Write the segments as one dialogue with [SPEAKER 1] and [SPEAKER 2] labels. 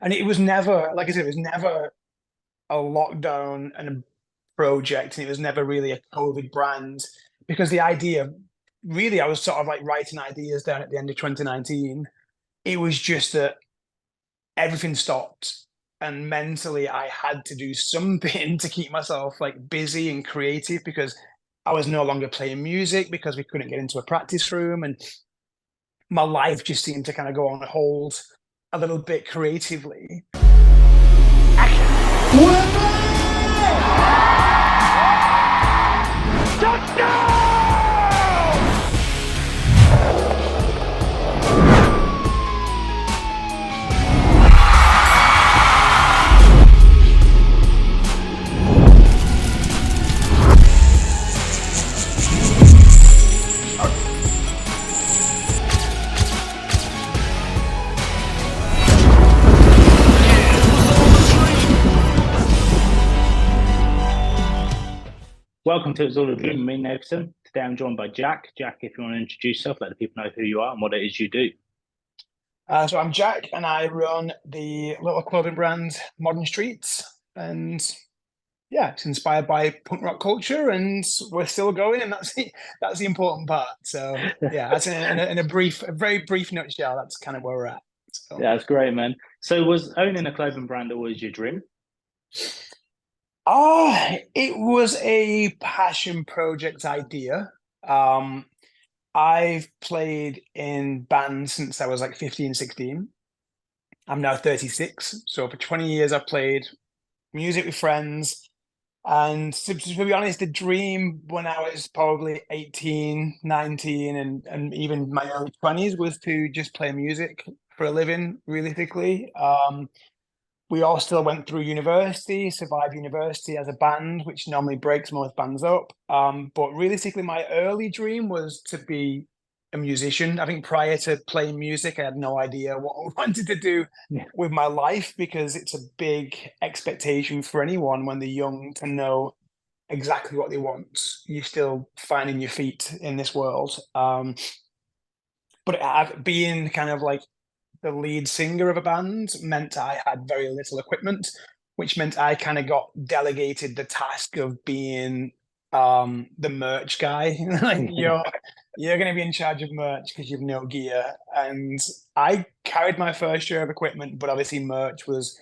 [SPEAKER 1] And it was never, like I said, it was never a lockdown and a project, and it was never really a COVID brand because the idea, really, I was sort of like writing ideas down at the end of 2019. It was just that everything stopped, and mentally, I had to do something to keep myself like busy and creative because I was no longer playing music because we couldn't get into a practice room, and my life just seemed to kind of go on hold a little bit creatively.
[SPEAKER 2] Welcome to It's All a Dream. Me, Nathersonn. Today I'm joined by Jack. Jack, if you want to introduce yourself, let the people know who you are and what it is you do.
[SPEAKER 1] So I'm Jack, and I run the little clothing brand Modern Streets, and yeah, it's inspired by punk rock culture, and we're still going, and that's the important part. So yeah, that's in a very brief nutshell. That's kind of where we're at. So.
[SPEAKER 2] Yeah, that's great, man. So was owning a clothing brand always your dream?
[SPEAKER 1] It was a passion project idea. I've played in bands since I was like 15, 16. I'm now 36. So for 20 years, I've played music with friends. And to be honest, the dream when I was probably 18, 19, and even my early 20s was to just play music for a living, realistically. We all still went through university, survived university as a band, which normally breaks most bands up. But realistically, my early dream was to be a musician. I think prior to playing music, I had no idea what I wanted to do
[SPEAKER 2] Yeah.
[SPEAKER 1] with my life because it's a big expectation for anyone when they're young to know exactly what they want. You're still finding your feet in this world. But being kind of like the lead singer of a band meant I had very little equipment, which meant I kind of got delegated the task of being the merch guy. Like you're going to be in charge of merch because you've no gear. And I carried my first share of equipment, but obviously merch was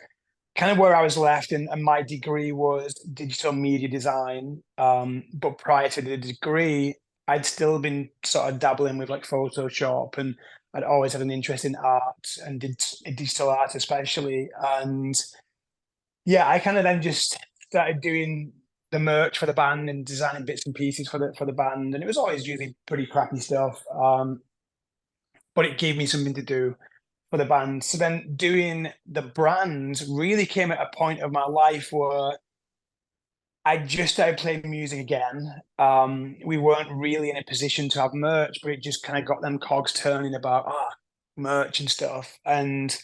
[SPEAKER 1] kind of where I was left, and my degree was digital media design. But prior to the degree, I'd still been sort of dabbling with like Photoshop, and I'd always had an interest in art and did digital art especially. And yeah, I kind of then just started doing the merch for the band and designing bits and pieces for the band, and it was always usually pretty crappy stuff. But it gave me something to do for the band. So then doing the brand really came at a point of my life where I just started playing music again. We weren't really in a position to have merch, but it just kind of got them cogs turning about merch and stuff. And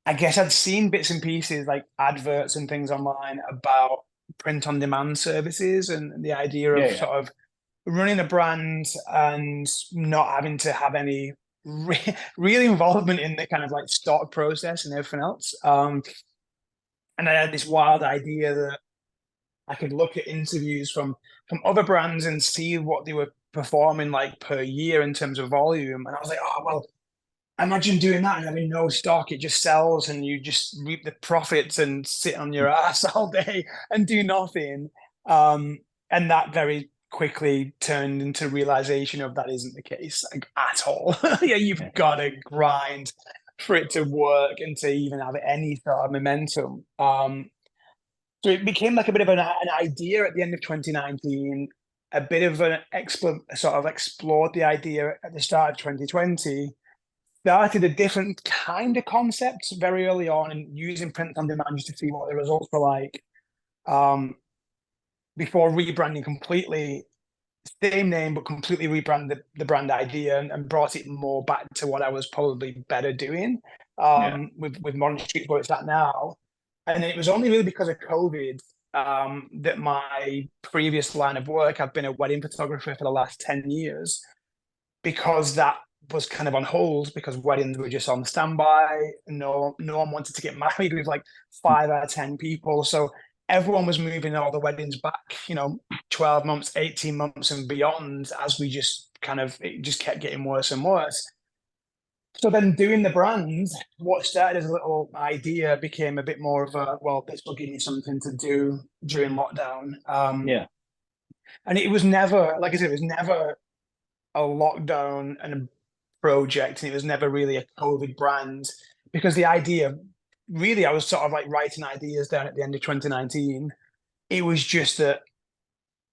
[SPEAKER 1] I guess I'd seen bits and pieces like adverts and things online about print on demand services and the idea of
[SPEAKER 2] Yeah,
[SPEAKER 1] sort of running a brand and not having to have any real involvement in the kind of like stock process and everything else. And I had this wild idea that I could look at interviews from other brands and see what they were performing like per year in terms of volume. And I was like, oh well, imagine doing that and having no stock. It just sells and you just reap the profits and sit on your ass all day and do nothing. And that very quickly turned into realization of that isn't the case, like, at all. Yeah, you've
[SPEAKER 2] yeah.
[SPEAKER 1] got to grind for it to work and to even have any sort of momentum. So it became like a bit of an idea at the end of 2019, a bit of an sort of explored the idea at the start of 2020, started a different kind of concept very early on and using print on demand just to see what the results were like. Before rebranding completely, same name, but completely rebranded the brand idea and brought it more back to what I was probably better doing
[SPEAKER 2] Yeah.
[SPEAKER 1] with Modern Streets where it's at now. And it was only really because of COVID that my previous line of work, I've been a wedding photographer for the last 10 years, because that was kind of on hold because weddings were just on standby. No one wanted to get married with like 5 or 10 people. So everyone was moving all the weddings back, 12 months, 18 months and beyond, as we just it just kept getting worse and worse. So then doing the brand, what started as a little idea became a bit more of a, well, this will give me something to do during lockdown.
[SPEAKER 2] Yeah.
[SPEAKER 1] And it was never, like I said, it was never a lockdown and a project, and it was never really a COVID brand, because the idea, really, I was sort of like writing ideas down at the end of 2019. It was just that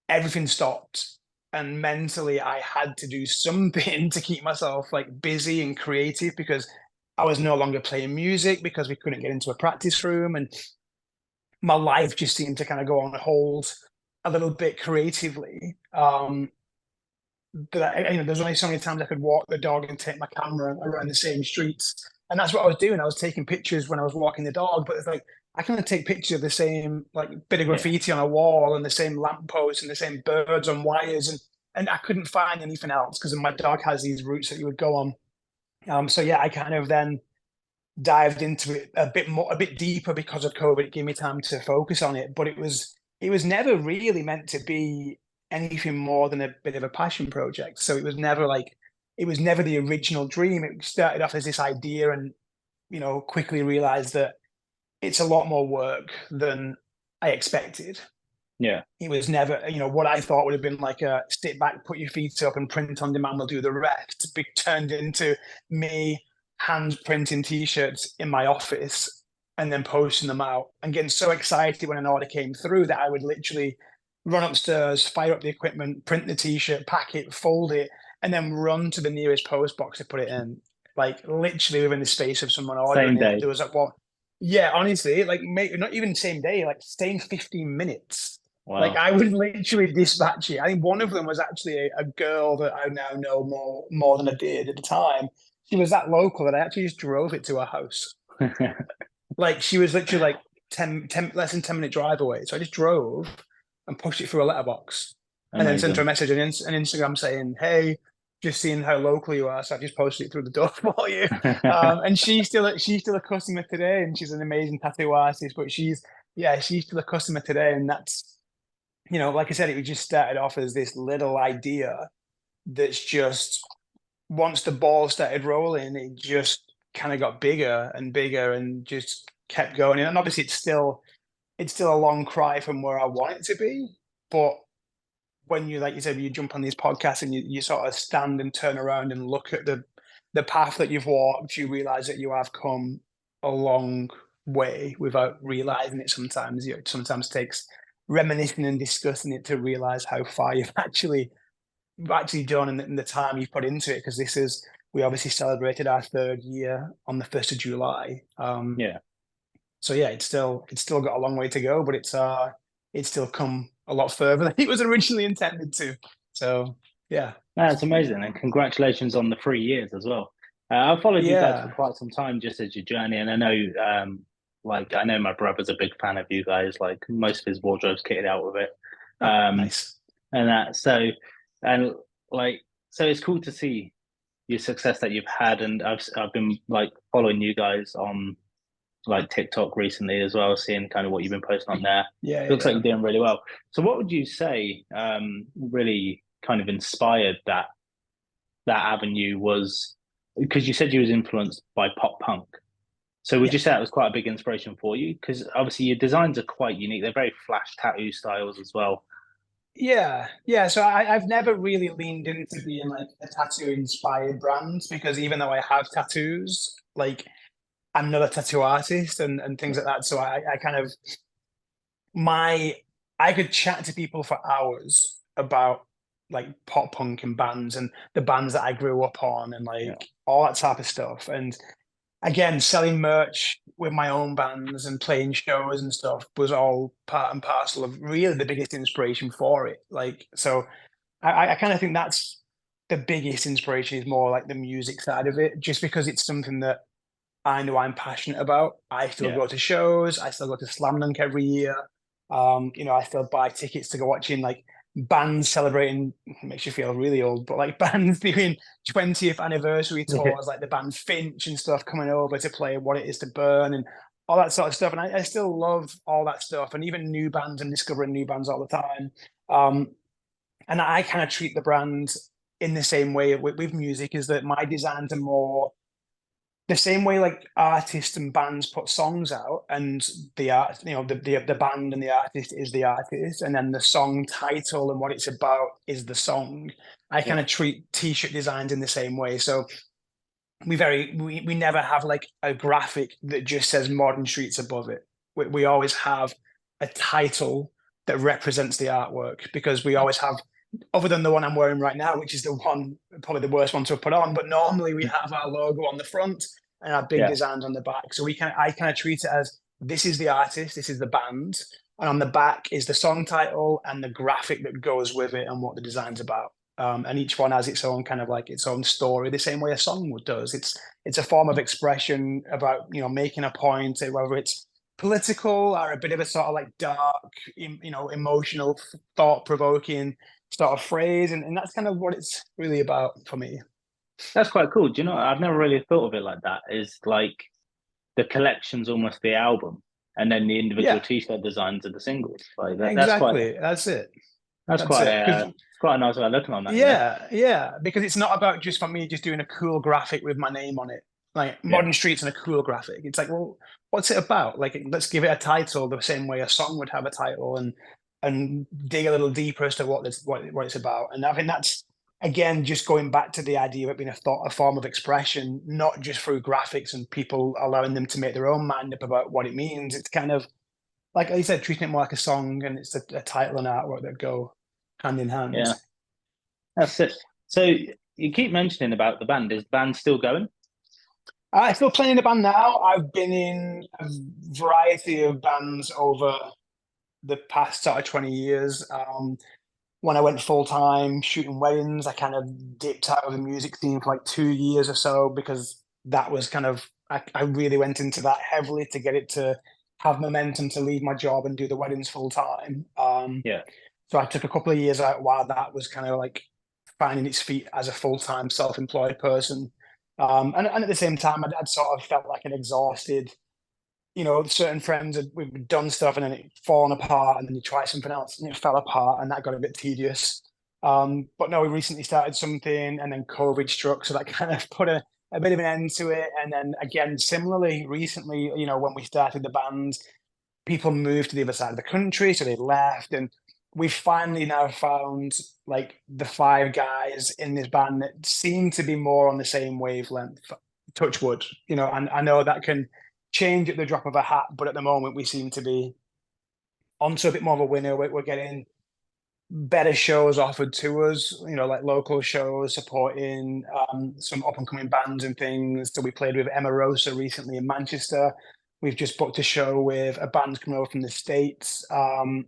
[SPEAKER 1] everything stopped, and mentally I had to do something to keep myself like busy and creative, because I was no longer playing music because we couldn't get into a practice room, and my life just seemed to kind of go on hold a little bit creatively. That there's only so many times I could walk the dog and take my camera around the same streets, and that's what I was doing. I was taking pictures when I was walking the dog, but it's like I can only take pictures of the same like bit of graffiti on a wall and the same lamppost and the same birds on wires, and I couldn't find anything else because my dog has these routes that you would go on. So yeah, I kind of then dived into it a bit deeper because of COVID. It gave me time to focus on it, but it was never really meant to be anything more than a bit of a passion project. So it was never the original dream. It started off as this idea, and quickly realized that it's a lot more work than I expected.
[SPEAKER 2] Yeah.
[SPEAKER 1] It was never, what I thought would have been like a sit back, put your feet up and print on demand, we'll do the rest, turned into me hand printing t-shirts in my office and then posting them out and getting so excited when an order came through that I would literally run upstairs, fire up the equipment, print the t-shirt, pack it, fold it, and then run to the nearest post box to put it in. Like literally within the space of someone ordering it. There was like, well, yeah, honestly, like not even same day, like staying 15 minutes.
[SPEAKER 2] Wow.
[SPEAKER 1] Like I would literally dispatch it. I think one of them was actually a girl that I now know more than I did at the time. She was that local that I actually just drove it to her house. Like she was literally like 10 less than 10-minute drive away. So I just drove and pushed it through a letterbox. And then sent her a message on Instagram saying, "Hey, just seeing how local you are, so I just posted it through the door for you." And she's still a customer today, and she's an amazing tattoo artist. But she's still a customer today, and that's like I said, it just started off as this little idea that's just, once the ball started rolling, it just kind of got bigger and bigger and just kept going. And obviously, it's still a long cry from where I want it to be, but when you, like you said, you jump on these podcasts and you sort of stand and turn around and look at the path that you've walked, you realize that you have come a long way without realizing it. Sometimes it sometimes takes reminiscing and discussing it to realize how far you've actually done in the time you've put into it. Because we obviously celebrated our 3rd year on the 1st of July. So yeah, it's still got a long way to go, but it's still come a lot further than it was originally intended to. So yeah,
[SPEAKER 2] that's amazing, and congratulations on the 3 years as well. I've followed you guys for quite some time, just as your journey, and I know, I know my brother's a big fan of you guys. Like most of his wardrobe's kitted out with it.
[SPEAKER 1] Nice.
[SPEAKER 2] And that so it's cool to see your success that you've had, and I've been like following you guys on like TikTok recently as well, seeing kind of what you've been posting on there.
[SPEAKER 1] Yeah,
[SPEAKER 2] Looks like you're doing really well. So what would you say really kind of inspired that avenue was, because you said you was influenced by pop punk. So would you say that was quite a big inspiration for you? Because obviously your designs are quite unique. They're very flash tattoo styles as well.
[SPEAKER 1] Yeah. So I've never really leaned into being like a tattoo inspired brand, because even though I have tattoos, like I'm not a tattoo artist and things like that. So I kind of I could chat to people for hours about like pop punk and bands and the bands that I grew up on and all that type of stuff. And again, selling merch with my own bands and playing shows and stuff was all part and parcel of really the biggest inspiration for it. Like, so I kind of think that's the biggest inspiration, is more like the music side of it, just because it's something that I know I'm passionate about. I still go to shows. I still go to Slam Dunk every year. I still buy tickets to go watching like bands celebrating, makes you feel really old, but like bands doing 20th anniversary
[SPEAKER 2] Yeah.
[SPEAKER 1] tours, like the band Finch and stuff coming over to play What It Is to Burn and all that sort of stuff. And I still love all that stuff, and even new bands and discovering new bands all the time. Um, and I kind of treat the brand in the same way with music, is that my designs are more the same way like artists and bands put songs out, and the art, the band and the artist is the artist, and then the song title and what it's about is the song. I
[SPEAKER 2] Yeah.
[SPEAKER 1] kind of treat t-shirt designs in the same way. So we never have like a graphic that just says Modern Streets above it. We always have a title that represents the artwork, because we always have, other than the one I'm wearing right now, which is the one, probably the worst one to put on, but normally we have our logo on the front and our big
[SPEAKER 2] Yeah.
[SPEAKER 1] designs on the back. So I kind of treat it as, this is the artist, this is the band, and on the back is the song title and the graphic that goes with it and what the design's about. And each one has its own kind of like its own story, the same way a song does. It's a form of expression about, making a point, whether it's political or a bit of a sort of like dark, emotional, thought-provoking sort of phrase, and that's kind of what it's really about for me.
[SPEAKER 2] That's quite cool. Do you know, I've never really thought of it like that. Is like the collection's almost the album, and then the individual
[SPEAKER 1] Yeah,
[SPEAKER 2] t-shirt designs are the singles. Like that,
[SPEAKER 1] exactly. That's it.
[SPEAKER 2] that's
[SPEAKER 1] That's
[SPEAKER 2] quite
[SPEAKER 1] it. Because
[SPEAKER 2] it's quite a nice way of looking on that, you know?
[SPEAKER 1] yeah, because it's not about just for me just doing a cool graphic with my name on it, like
[SPEAKER 2] Yeah.
[SPEAKER 1] Modern Streets and a cool graphic. It's like, well, what's it about? Like, let's give it a title the same way a song would have a title, and dig a little deeper as to what it's about. And I think that's, again, just going back to the idea of it being a form of expression, not just through graphics and people allowing them to make their own mind up about what it means. It's kind of like I said, treating it more like a song, and it's a title and artwork that go hand in hand.
[SPEAKER 2] Yeah. That's it. So you keep mentioning about the band. Is the band still going?
[SPEAKER 1] I still playing in a band now. I've been in a variety of bands over the past sort of 20 years. When I went full time shooting weddings, I kind of dipped out of the music scene for like 2 years or so, because that was kind of, I really went into that heavily to get it to have momentum to leave my job and do the weddings full time.
[SPEAKER 2] Yeah.
[SPEAKER 1] So I took a couple of years out while that was kind of like finding its feet as a full time self employed person. And at the same time, I'd sort of felt like an exhausted, certain friends we've done stuff and then it fallen apart, and then you try something else and it fell apart, and that got a bit tedious. But no, we recently started something, and then COVID struck, so that kind of put a bit of an end to it. And then again, similarly, recently, when we started the band, people moved to the other side of the country, so they left, and we finally now found like the five guys in this band that seem to be more on the same wavelength. Touch wood, and I know that can change at the drop of a hat, but at the moment we seem to be onto a bit more of a winner. We're getting better shows offered to us, like local shows supporting some up and coming bands and things. So we played with Emma Rosa recently in Manchester. We've just booked a show with a band coming over from the States. The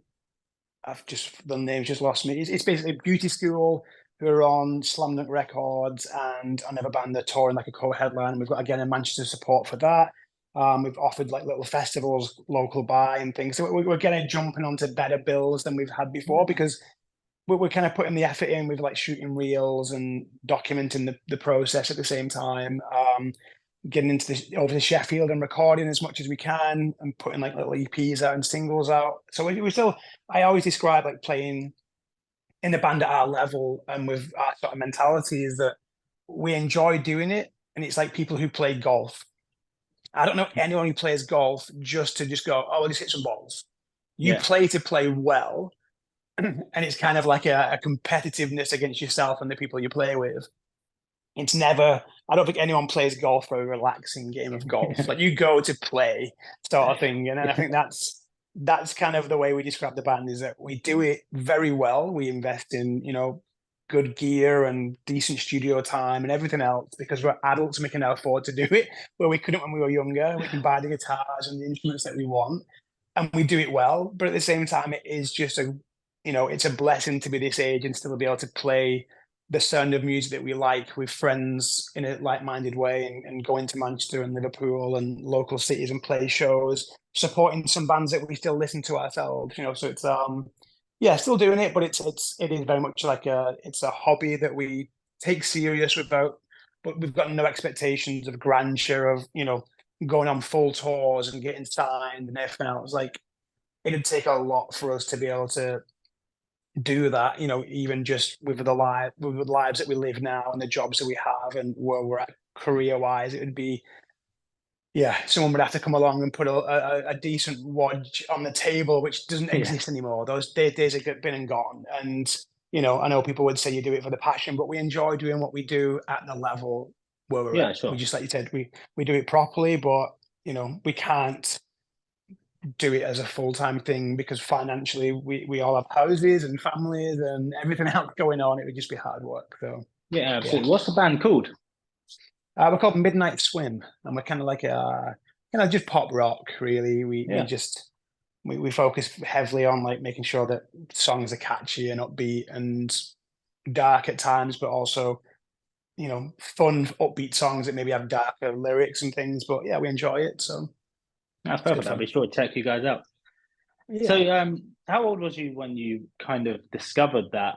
[SPEAKER 1] name's just lost me. It's basically Beauty School, who are on Slam Dunk Records, and another band that touring like a co-headline. We've got again a Manchester support for that. We've offered like little festivals local by and things. So we're getting jumping onto better bills than we've had before, because we're kind of putting the effort in with like shooting reels and documenting the process at the same time. Getting over to Sheffield and recording as much as we can, and putting like little EPs out and singles out. So we still, I always describe like playing in the band at our level and with our sort of mentality is that we enjoy doing it. And it's like people who play golf. I don't know anyone who plays golf just to go, oh, let's hit some balls. You
[SPEAKER 2] Yeah.
[SPEAKER 1] play to play well. And it's kind of like a competitiveness against yourself and the people you play with. It's never, I don't think anyone plays golf for a relaxing game of golf. Like you go to play sort of thing. And I think that's kind of the way we describe the band, is that we do it very well. We invest in, good gear and decent studio time and everything else, because we're adults and we can afford to do it, where we couldn't when we were younger. We can buy the guitars and the instruments that we want, and we do it well. But at the same time, it is just it's a blessing to be this age and still be able to play the sound of music that we like with friends in a like-minded way, and go into Manchester and Liverpool and local cities and play shows, supporting some bands that we still listen to ourselves, so yeah, still doing it, but it is very much like it's a hobby that we take serious without, but we've got no expectations of grandeur of, going on full tours and getting signed and everything else. Like it'd take a lot for us to be able to do that, even just with the lives that we live now and the jobs that we have and where we're at career wise, it would be, yeah, someone would have to come along and put a decent wodge on the table, which doesn't
[SPEAKER 2] Yeah,
[SPEAKER 1] exist anymore. Those days are been and gone. And, I know people would say you do it for the passion, but we enjoy doing what we do at the level where we're
[SPEAKER 2] yeah,
[SPEAKER 1] at. We
[SPEAKER 2] sure.
[SPEAKER 1] just, like you said, we do it properly, but, we can't do it as a full-time thing because financially we all have houses and families and everything else going on. It would just be hard work. So,
[SPEAKER 2] Yeah,
[SPEAKER 1] yeah.
[SPEAKER 2] absolutely. What's the band called?
[SPEAKER 1] We're called Midnight Swim, and we're kind of like just pop rock, really.
[SPEAKER 2] Yeah,
[SPEAKER 1] We focus heavily on like making sure that songs are catchy and upbeat and dark at times, but also, fun, upbeat songs that maybe have darker lyrics and things. But yeah, we enjoy it, so
[SPEAKER 2] that's
[SPEAKER 1] it's good
[SPEAKER 2] perfect. I'll
[SPEAKER 1] fun.
[SPEAKER 2] be sure to check you guys out. So,
[SPEAKER 1] Yeah.
[SPEAKER 2] how old was you when you kind of discovered that,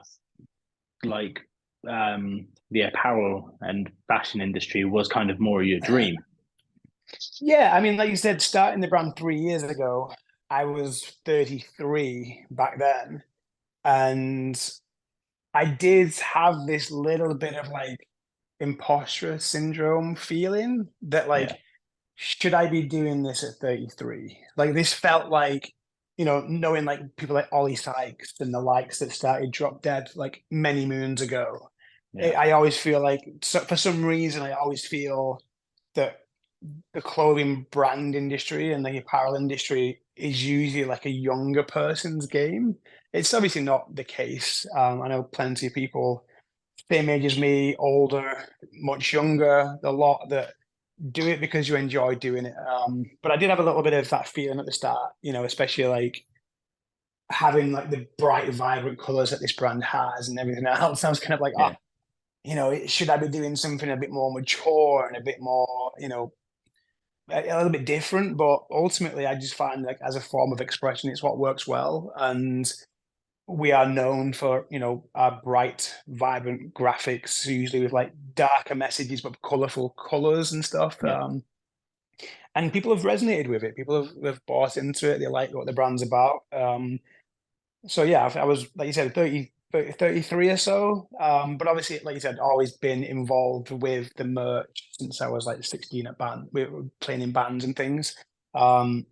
[SPEAKER 2] like, the apparel and fashion industry was kind of more your dream?
[SPEAKER 1] Yeah, I mean, like you said, starting the brand 3 years ago, I was 33 back then, and I did have this little bit of like imposter syndrome feeling that
[SPEAKER 2] Yeah,
[SPEAKER 1] like, should I be doing this at 33? Like this felt like, knowing like people like Ollie Sykes and the likes that started Drop Dead like many moons ago.
[SPEAKER 2] yeah,
[SPEAKER 1] I always feel like, so for some reason, I always feel that the clothing brand industry and the apparel industry is usually like a younger person's game. It's obviously not the case. I know plenty of people same age as me, older, much younger, a lot that do it because you enjoy doing it. But I did have a little bit of that feeling at the start, especially like having like the bright, vibrant colors that this brand has and everything else. I was kind of like,
[SPEAKER 2] yeah,
[SPEAKER 1] should I be doing something a bit more mature and a bit more, a little bit different? But ultimately, I just find like as a form of expression, it's what works well. And we are known for, our bright, vibrant graphics, usually with like darker messages but colorful colors and stuff.
[SPEAKER 2] yeah.
[SPEAKER 1] And people have resonated with it. People have bought into it. They like what the brand's about. So yeah, I was, like you said, 33 or so. But obviously, like you said, always been involved with the merch since I was like 16 at band. We were playing in bands and things. Um,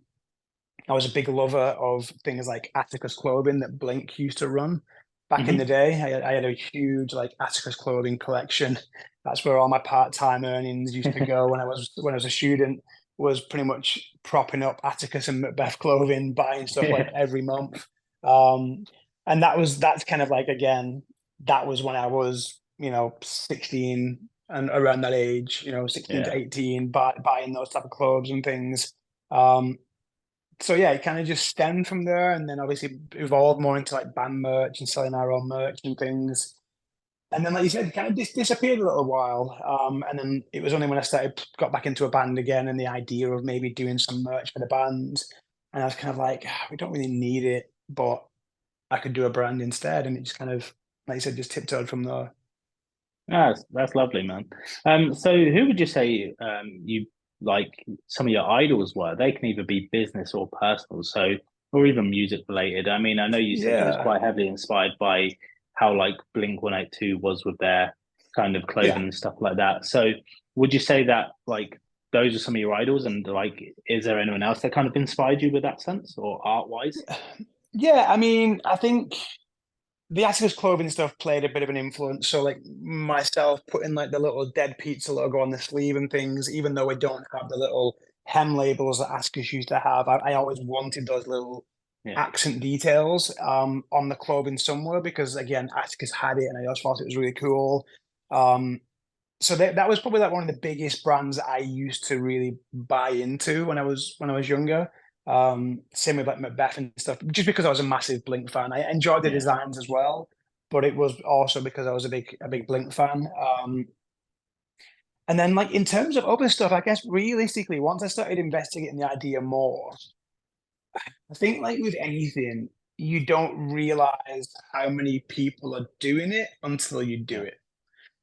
[SPEAKER 1] I was a big lover of things like Atticus clothing that Blink used to run back in the
[SPEAKER 2] Hmm.
[SPEAKER 1] day. I had a huge like Atticus clothing collection. That's where all my part-time earnings used to go when I was a student. Was pretty much propping up Atticus and Macbeth clothing, buying stuff like
[SPEAKER 2] Yeah,
[SPEAKER 1] every month. Um, and that's kind of like again, that was when I was 16 and around that age, 16 to
[SPEAKER 2] yeah,
[SPEAKER 1] 18, buying those type of clothes and things. Um, so yeah, it kind of just stemmed from there, and then obviously evolved more into like band merch and selling our own merch and things. And then, like you said, it kind of disappeared a little while. And then it was only when I got back into a band again, and the idea of maybe doing some merch for the band, and I was kind of like, we don't really need it, but I could do a brand instead, and it just kind of, like you said, just tiptoed from there.
[SPEAKER 2] that's lovely, man. So who would you say you like some of your idols were? They can either be business or personal, so or even music related. I mean, I know you said you was
[SPEAKER 1] Yeah,
[SPEAKER 2] quite heavily inspired by how like Blink 182 was with their kind of
[SPEAKER 1] yeah.
[SPEAKER 2] clothing and stuff like that. So would you say that like those are some of your idols, and like is there anyone else that kind of inspired you with that sense or art wise?
[SPEAKER 1] Yeah, I mean, I think the Atticus clothing stuff played a bit of an influence. So like myself putting like the little dead pizza logo on the sleeve and things, even though we don't have the little hem labels that Atticus used to have, I always wanted those little
[SPEAKER 2] Yeah,
[SPEAKER 1] accent details on the clothing somewhere because again, Atticus had it and I just thought it was really cool. Um, so that was probably like one of the biggest brands I used to really buy into when I was younger. Same with like Macbeth and stuff, just because I was a massive Blink fan. I enjoyed the
[SPEAKER 2] yeah,
[SPEAKER 1] designs as well, but it was also because I was a big Blink fan. And then like in terms of other stuff, I guess realistically, once I started investigating the idea more, I think like with anything. you don't realize how many people are doing it until you do
[SPEAKER 2] Yeah,
[SPEAKER 1] it.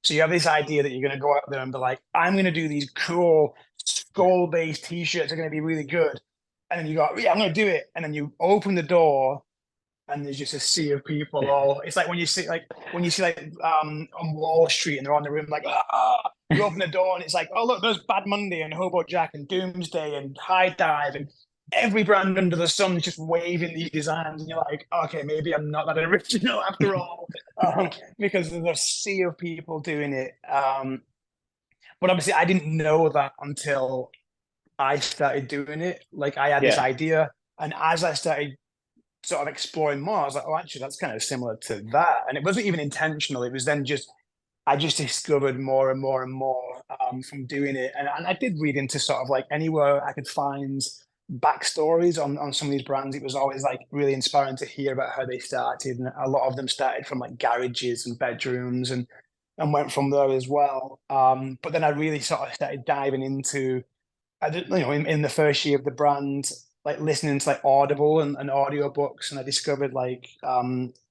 [SPEAKER 1] So you have this idea that you're going to go out there and be like, I'm going to do these cool
[SPEAKER 2] yeah,
[SPEAKER 1] skull-based t-shirts are going to be really good. And then you go, yeah, I'm going to do it. And then you open the door and there's just a sea of people all, it's like when you see like on Wall Street and they're on the room like, you open the door and it's like, oh look, there's Bad Monday and Hobo Jack and Doomsday and High Dive and every brand under the sun is just waving these designs, and you're like, okay, maybe I'm not that original after all, because there's a sea of people doing it. But obviously, I didn't know that until I started doing it. Like, I had this
[SPEAKER 2] yeah,
[SPEAKER 1] idea, and as I started sort of exploring more, I was like, oh, actually, that's kind of similar to that. And it wasn't even intentional. It was then just I just discovered more and more and more from doing it. And I did read into sort of like anywhere I could find backstories on some of these brands. It was always like really inspiring to hear about how they started. And a lot of them started from like garages and bedrooms and went from there as well. But then I really sort of started diving into, I did, you know, in the first year of the brand, like listening to like Audible and audiobooks, and I discovered like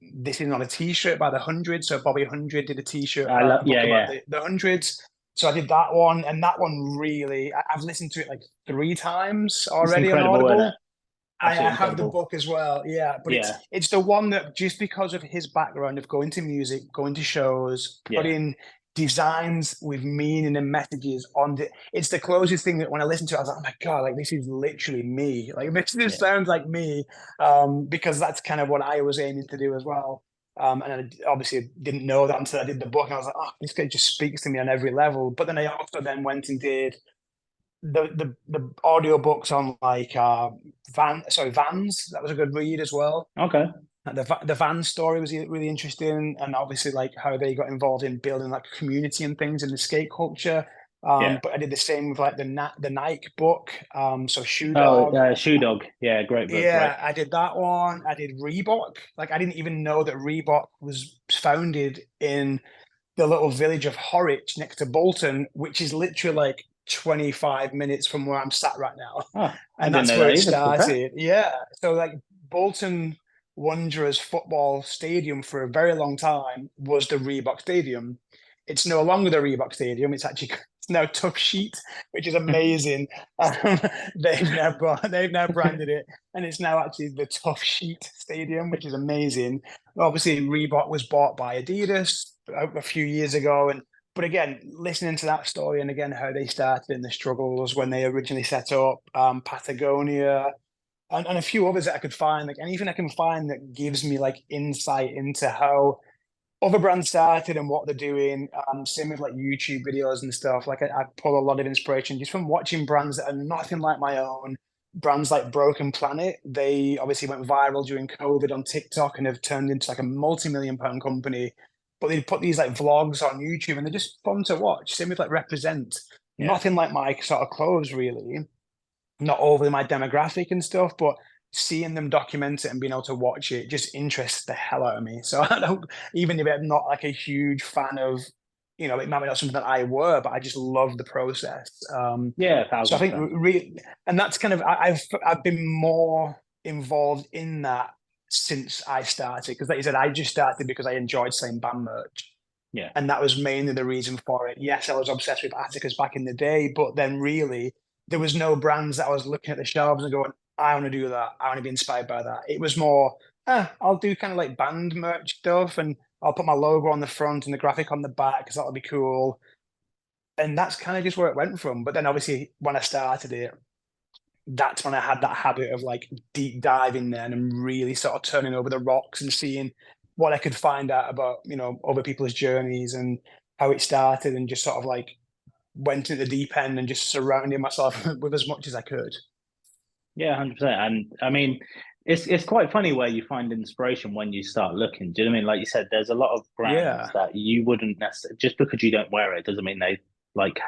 [SPEAKER 1] this is not a t-shirt by the Hundred. So Bobby Hundred did a t-shirt
[SPEAKER 2] I love.
[SPEAKER 1] book
[SPEAKER 2] Yeah,
[SPEAKER 1] about
[SPEAKER 2] yeah.
[SPEAKER 1] the hundreds. So I did that one, and that one really, I've listened to it like 3 times
[SPEAKER 2] It's
[SPEAKER 1] already on
[SPEAKER 2] incredible, isn't it?
[SPEAKER 1] Audible. I
[SPEAKER 2] Absolutely
[SPEAKER 1] have the
[SPEAKER 2] incredible.
[SPEAKER 1] book as well, yeah, but
[SPEAKER 2] Yeah,
[SPEAKER 1] it's the one that just because of his background of going to music, going to shows,
[SPEAKER 2] yeah,
[SPEAKER 1] putting designs with meaning and messages on the, it's the closest thing that when I listened to it, I was like, oh my God, like this is literally me. Like this
[SPEAKER 2] yeah,
[SPEAKER 1] sounds like me. Because that's kind of what I was aiming to do as well. And I obviously didn't know that until I did the book. And I was like, oh, this guy just speaks to me on every level. But then I also then went and did the audiobooks on like Vans. That was a good read as well.
[SPEAKER 2] okay,
[SPEAKER 1] The Vans story was really interesting, and obviously like how they got involved in building like community and things in the skate culture.
[SPEAKER 2] yeah.
[SPEAKER 1] But I did the same with like the Nike book. So Shoe
[SPEAKER 2] Oh,
[SPEAKER 1] Dog.
[SPEAKER 2] Shoe Dog. Yeah, great book. Great.
[SPEAKER 1] Yeah, I did that one. I did Reebok. Like I didn't even know that Reebok was founded in the little village of Horwich next to Bolton, which is literally like 25 minutes from where I'm sat right now.
[SPEAKER 2] Oh, I
[SPEAKER 1] And
[SPEAKER 2] didn't
[SPEAKER 1] that's
[SPEAKER 2] know
[SPEAKER 1] where
[SPEAKER 2] that
[SPEAKER 1] it
[SPEAKER 2] either. To be fair.
[SPEAKER 1] started. Yeah. So like Bolton Wanderers football stadium for a very long time was the Reebok Stadium. It's no longer the Reebok Stadium. It's actually it's now Tough Sheet, which is amazing. Um, they've now branded it, and it's now actually the Tough Sheet Stadium, which is amazing. Obviously, Reebok was bought by Adidas a few years ago, and but again, listening to that story and again how they started in the struggles when they originally set up Patagonia and a few others that I could find, like anything I can find that gives me like insight into how other brands started and what they're doing. Same with like YouTube videos and stuff. Like I pull a lot of inspiration just from watching brands that are nothing like my own. Brands like Broken Planet, they obviously went viral during COVID on TikTok and have turned into like a multi-million-pound company. But they put these like vlogs on YouTube and they're just fun to watch. Same with like Represent.
[SPEAKER 2] Yeah.
[SPEAKER 1] Nothing like my sort of clothes really, not overly my demographic and stuff, but seeing them document it and being able to watch it just interests the hell out of me. So I don't, even if I'm not like a huge fan of, you know, it might be not something that I were, but I just love the process.
[SPEAKER 2] Yeah,
[SPEAKER 1] So I think
[SPEAKER 2] 1,000%.
[SPEAKER 1] really, and that's kind of I've been more involved in that since I started because, like you said, I just started because I enjoyed selling band merch,
[SPEAKER 2] Yeah.
[SPEAKER 1] and that was mainly the reason for it. Yes, I was obsessed with Atticus back in the day, but then really there was no brands that I was looking at the shelves and going, I want to do that. I want to be inspired by that. It was more, I'll do kind of like band merch stuff and I'll put my logo on the front and the graphic on the back because that'll be cool. And that's kind of just where it went from. But then obviously when I started it, that's when I had that habit of like deep diving then and really sort of turning over the rocks and seeing what I could find out about, you know, other people's journeys and how it started and just sort of like went into the deep end and just surrounding myself with as much as I could.
[SPEAKER 2] Yeah, 100%. And I mean, it's quite funny where you find inspiration when you start looking. Do you know what I mean? Like you said, there's a lot of brands
[SPEAKER 1] Yeah.
[SPEAKER 2] that you wouldn't necessarily just because you don't wear it doesn't mean they like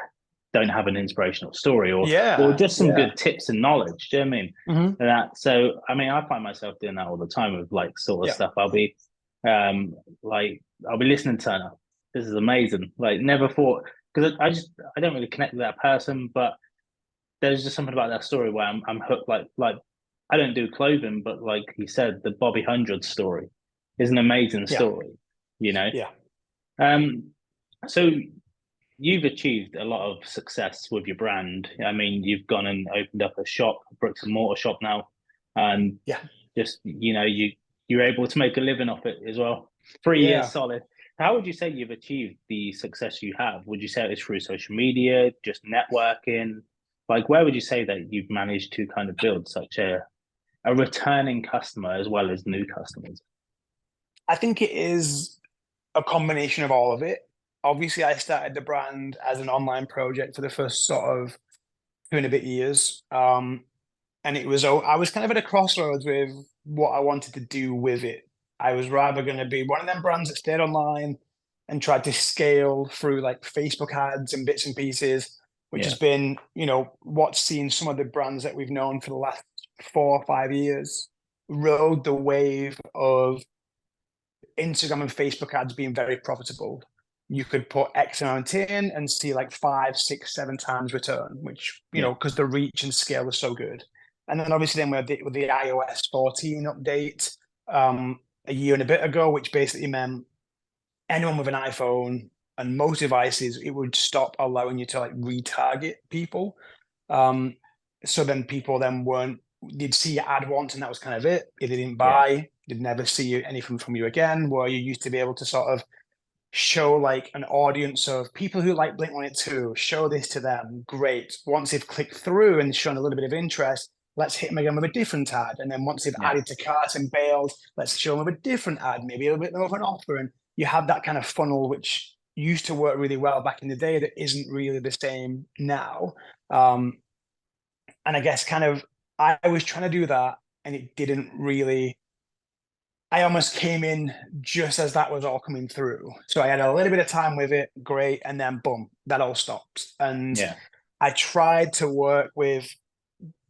[SPEAKER 2] don't have an inspirational story or
[SPEAKER 1] Yeah.
[SPEAKER 2] just some
[SPEAKER 1] Yeah.
[SPEAKER 2] good tips and knowledge. Do you know what I mean?
[SPEAKER 1] Hmm.
[SPEAKER 2] And that so I mean, I find myself doing that all the time with like sort of
[SPEAKER 1] Yeah.
[SPEAKER 2] stuff. Um like I'll be listening to Turner. This is amazing. Like never thought because I don't really connect with that person, but there's just something about that story where I'm hooked. Like I don't do clothing, but like you said, the Bobby Hundred story is an amazing
[SPEAKER 1] Yeah,
[SPEAKER 2] story, you know.
[SPEAKER 1] yeah,
[SPEAKER 2] Um, so you've achieved a lot of success with your brand. I mean, you've gone and opened up a shop, a bricks and mortar shop now, and
[SPEAKER 1] yeah,
[SPEAKER 2] just you're able to make a living off it as well. 3 years
[SPEAKER 1] yeah.
[SPEAKER 2] solid. How would you say you've achieved the success you have? Would you say it's through social media, just networking? Like, where would you say that you've managed to kind of build such a returning customer as well as new customers?
[SPEAKER 1] I think it is a combination of all of it. Obviously, I started the brand as an online project for the first sort of 2 and a bit years. And I was kind of at a crossroads with what I wanted to do with it. I was rather going to be one of them brands that stayed online and tried to scale through like Facebook ads and bits and pieces, which
[SPEAKER 2] Yeah,
[SPEAKER 1] has been, what's seen some of the brands that we've known for the last 4 or 5 years rode the wave of Instagram and Facebook ads being very profitable. You could put X amount in and see like 5, 6, 7 times return, which,
[SPEAKER 2] yeah,
[SPEAKER 1] because the reach and scale is so good. And then obviously then with the iOS 14 update a year and a bit ago, which basically meant anyone with an iPhone and most devices, it would stop allowing you to like retarget people. Um, so then people then weren't, they'd see your ad once and that was kind of it. If they didn't
[SPEAKER 2] yeah,
[SPEAKER 1] buy, they'd never see anything from you again, where you used to be able to sort of show like an audience of people who like Blink-182, show this to them. Great. Once they've clicked through and shown a little bit of interest, let's hit them again with a different ad. And then once they've
[SPEAKER 2] yeah.
[SPEAKER 1] added to cart and bailed, let's show them with a different ad, maybe a little bit more of an offer. And you have that kind of funnel, which used to work really well back in the day that isn't really the same now. Um, and I guess kind of I was trying to do that and it didn't really. I almost came in just as that was all coming through. So I had a little bit of time with it, great, and then boom, that all stopped. And
[SPEAKER 2] Yeah.
[SPEAKER 1] I tried to work with,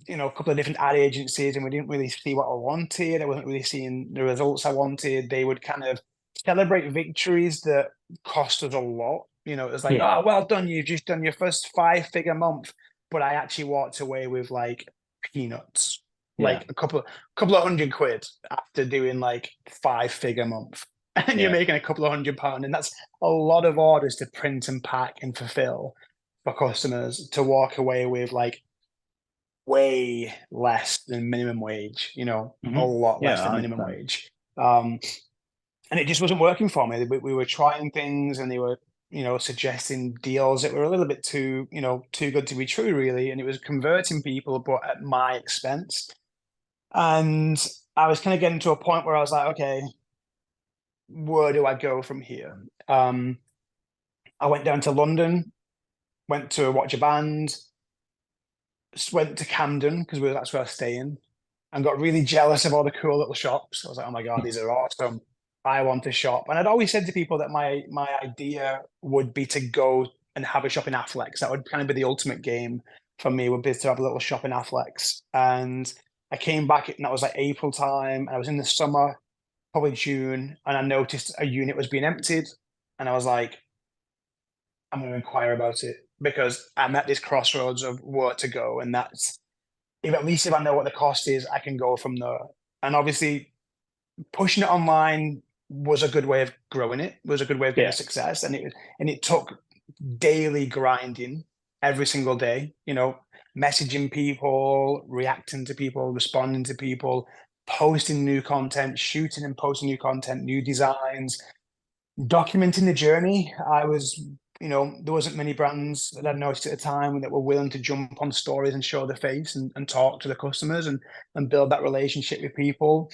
[SPEAKER 1] a couple of different ad agencies, and we didn't really see what I wanted. I wasn't really seeing the results I wanted. They would kind of celebrate victories that cost us a lot. It was like,
[SPEAKER 2] Yeah.
[SPEAKER 1] oh, well done, you've just done your first 5-figure month. But I actually walked away with like peanuts,
[SPEAKER 2] Yeah.
[SPEAKER 1] like a couple of £100 after doing like 5-figure month. And you're
[SPEAKER 2] Yeah.
[SPEAKER 1] making a couple of £100, and that's a lot of orders to print and pack and fulfill for customers to walk away with like way less than minimum wage, a lot less
[SPEAKER 2] Yeah,
[SPEAKER 1] than
[SPEAKER 2] I
[SPEAKER 1] minimum
[SPEAKER 2] understand.
[SPEAKER 1] wage. And it just wasn't working for me. We were trying things and they were, suggesting deals that were a little bit too good to be true, really. And it was converting people, but at my expense. And I was kind of getting to a point where I was like, okay, where do I go from here? I went down to London, went to watch a band, went to Camden because that's where I was staying, and got really jealous of all the cool little shops. I was like, oh my God, these are awesome. I want to shop. And I'd always said to people that my idea would be to go and have a shop in Affleck's. That would kind of be the ultimate game for me, would be to have a little shop in Affleck's. And I came back, and that was like April time, and I was in the summer, probably June, and I noticed a unit was being emptied. And I was like, I'm going to inquire about it because I'm at this crossroads of where to go. And that's, if at least if I know what the cost is, I can go from there. And obviously, pushing it online was a good way of growing it. Was a good way of getting
[SPEAKER 2] Yeah.
[SPEAKER 1] success, and it took daily grinding every single day. Messaging people, reacting to people, responding to people, posting new content, shooting and posting new content, new designs, documenting the journey. There wasn't many brands that I noticed at the time that were willing to jump on stories and show their face and talk to the customers and build that relationship with people.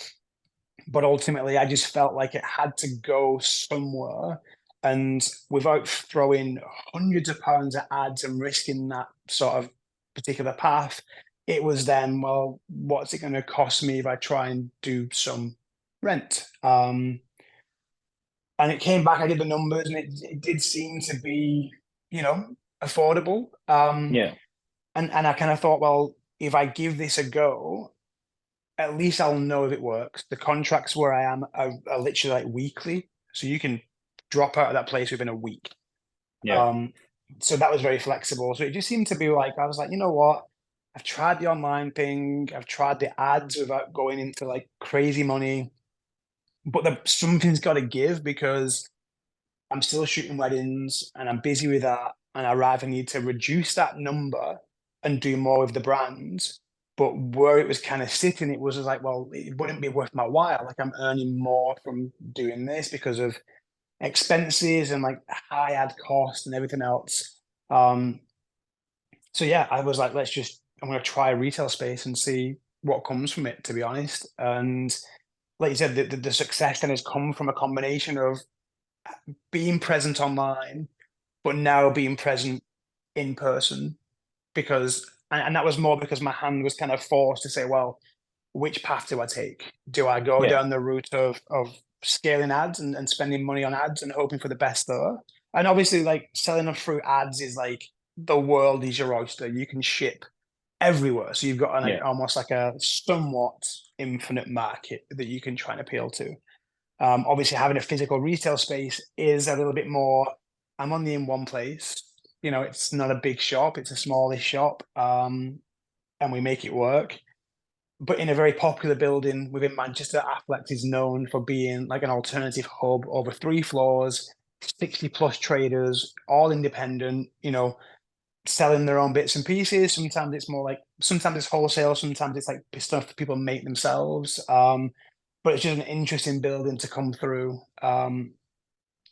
[SPEAKER 1] But ultimately, I just felt like it had to go somewhere. And without throwing hundreds of pounds at ads and risking that sort of particular path, it was then, well, what's it going to cost me if I try and do some rent? And it came back, I did the numbers, and it did seem to be, affordable.
[SPEAKER 2] Yeah.
[SPEAKER 1] And I kind of thought, well, if I give this a go, at least I'll know if it works. The contracts where I am are literally like weekly, so you can drop out of that place within a week.
[SPEAKER 2] Yeah.
[SPEAKER 1] Um, so that was very flexible. So it just seemed to be like, I was like, you know what? I've tried the online thing, I've tried the ads without going into like crazy money, but something's got to give because I'm still shooting weddings and I'm busy with that. And I rather need to reduce that number and do more with the brand. But where it was kind of sitting, it was just like, well, it wouldn't be worth my while. Like I'm earning more from doing this because of expenses and like high ad cost and everything else. So yeah, I was like, I'm going to try a retail space and see what comes from it, to be honest. And like you said, the success then has come from a combination of being present online, but now being present in person because, and that was more because my hand was kind of forced to say, well, which path do I take? Do I go
[SPEAKER 2] Yeah,
[SPEAKER 1] down the route of scaling ads and spending money on ads and hoping for the best there? And obviously, like selling them through ads is like the world is your oyster. You can ship everywhere. So you've got
[SPEAKER 2] yeah,
[SPEAKER 1] almost like a somewhat infinite market that you can try and appeal to. Obviously, having a physical retail space is a little bit more. I'm only in one place. You know, it's not a big shop; it's a smallish shop, and we make it work. But in a very popular building within Manchester, Affleck is known for being like an alternative hub over 3 floors, 60 plus traders, all independent. You know, selling their own bits and pieces. Sometimes it's wholesale, sometimes it's like stuff people make themselves. But it's just an interesting building to come through. And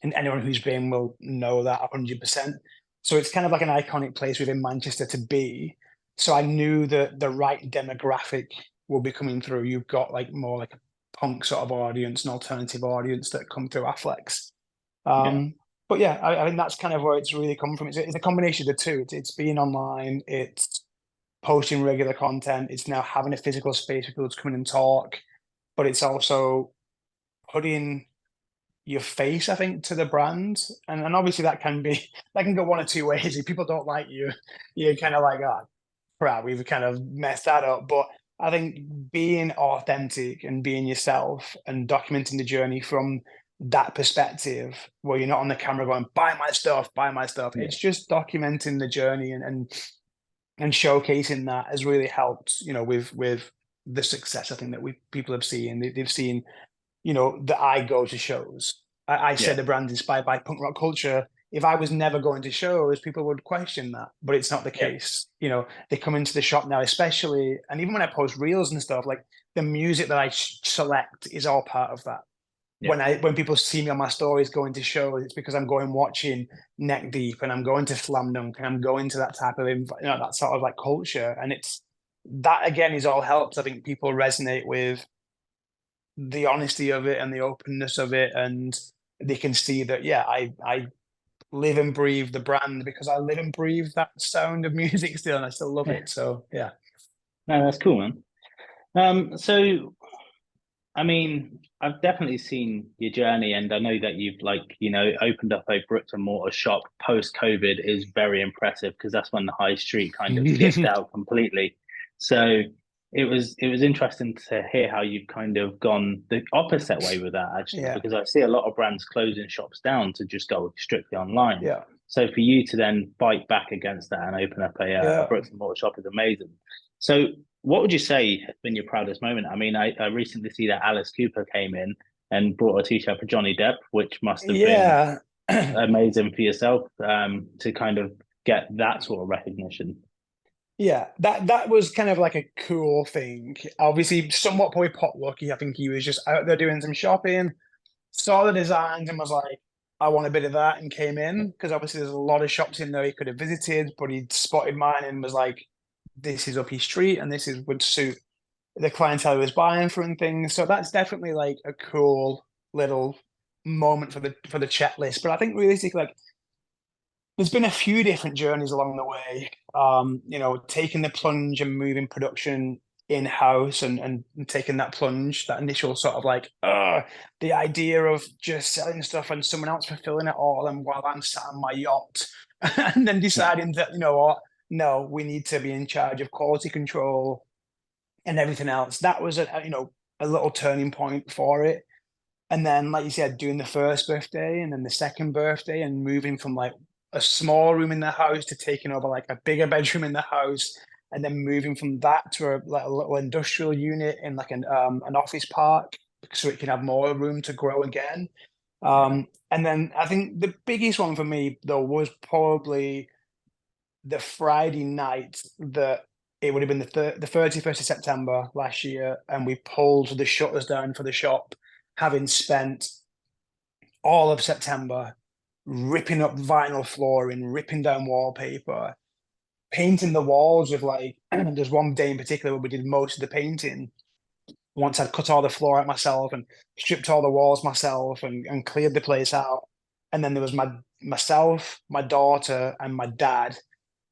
[SPEAKER 1] anyone who's been will know that 100%. So it's kind of like an iconic place within Manchester to be. So I knew that the right demographic will be coming through. You've got like more like a punk sort of audience, an alternative audience that come through Affleck's.
[SPEAKER 2] yeah,
[SPEAKER 1] But yeah, I think that's kind of where it's really come from. It's a combination of the two. It's being online, it's posting regular content, it's now having a physical space for people to come in and talk, but it's also putting your face, I think, to the brand. And obviously that can go one or two ways. If people don't like you, you're kind of like, oh crap, we've kind of messed that up. But I think being authentic and being yourself and documenting the journey from that perspective, where you're not on the camera going, buy my stuff, buy my stuff.
[SPEAKER 2] yeah,
[SPEAKER 1] It's just documenting the journey and showcasing that has really helped, you know, with the success I think that people have seen. They've seen, you know, that I go to shows. I say
[SPEAKER 2] yeah,
[SPEAKER 1] the brand inspired by punk rock culture. If I was never going to shows, people would question that, but it's not the
[SPEAKER 2] yeah,
[SPEAKER 1] case. You know, they come into the shop now, especially, and even when I post reels and stuff, like the music that I select is all part of that.
[SPEAKER 2] yeah,
[SPEAKER 1] When people see me on my stories going to shows, it's because I'm going watching Neck Deep and I'm going to Slam Dunk and I'm going to that type of that sort of like culture, and it's that again is all helps. I think people resonate with the honesty of it and the openness of it, and they can see that yeah, I live and breathe the brand because I live and breathe that sound of music still, and I still love
[SPEAKER 2] yeah.
[SPEAKER 1] it. So yeah,
[SPEAKER 2] No, that's cool, man. So I mean, I've definitely seen your journey, and I know that you've opened up a bricks and mortar shop post COVID is very impressive because that's when the high street kind of skipped out completely. So it was interesting to hear how you've kind of gone the opposite way with that actually,
[SPEAKER 1] yeah,
[SPEAKER 2] because I see a lot of brands closing shops down to just go strictly online.
[SPEAKER 1] yeah,
[SPEAKER 2] So for you to then fight back against that and open up a
[SPEAKER 1] yeah.
[SPEAKER 2] bricks and mortar shop is amazing. So what would you say has been your proudest moment? I mean, I recently see that Alice Cooper came in and brought a t-shirt for Johnny Depp, which must have been
[SPEAKER 1] Yeah.
[SPEAKER 2] amazing for yourself to kind of get that sort of recognition.
[SPEAKER 1] Yeah, that was kind of like a cool thing. Obviously, somewhat probably pot lucky. I think he was just out there doing some shopping, saw the designs, and was like, "I want a bit of that," and came in because obviously there's a lot of shops in there he could have visited, but he spotted mine and was like, "This is up his street, and this is would suit the clientele he was buying for and things." So that's definitely like a cool little moment for the checklist. But I think realistically, like there's been a few different journeys along the way. You know, taking the plunge and moving production in house and taking that plunge, that initial sort of like, the idea of just selling stuff and someone else fulfilling it all, and while I'm sat on my yacht, and then
[SPEAKER 2] Yeah,
[SPEAKER 1] deciding that you know what, no, we need to be in charge of quality control and everything else. That was a little turning point for it. And then, like you said, doing the first birthday and then the second birthday and moving from like a small room in the house to taking over like a bigger bedroom in the house and then moving from that to a little industrial unit in like an office park, so it can have more room to grow again.
[SPEAKER 2] Yeah.
[SPEAKER 1] And then I think the biggest one for me though was probably the Friday night that it would have been the 31st of September last year, and we pulled the shutters down for the shop, having spent all of September ripping up vinyl flooring, ripping down wallpaper, painting the walls with like there's one day in particular where we did most of the painting. Once I'd cut all the floor out myself and stripped all the walls myself and cleared the place out. And then there was myself, my daughter, and my dad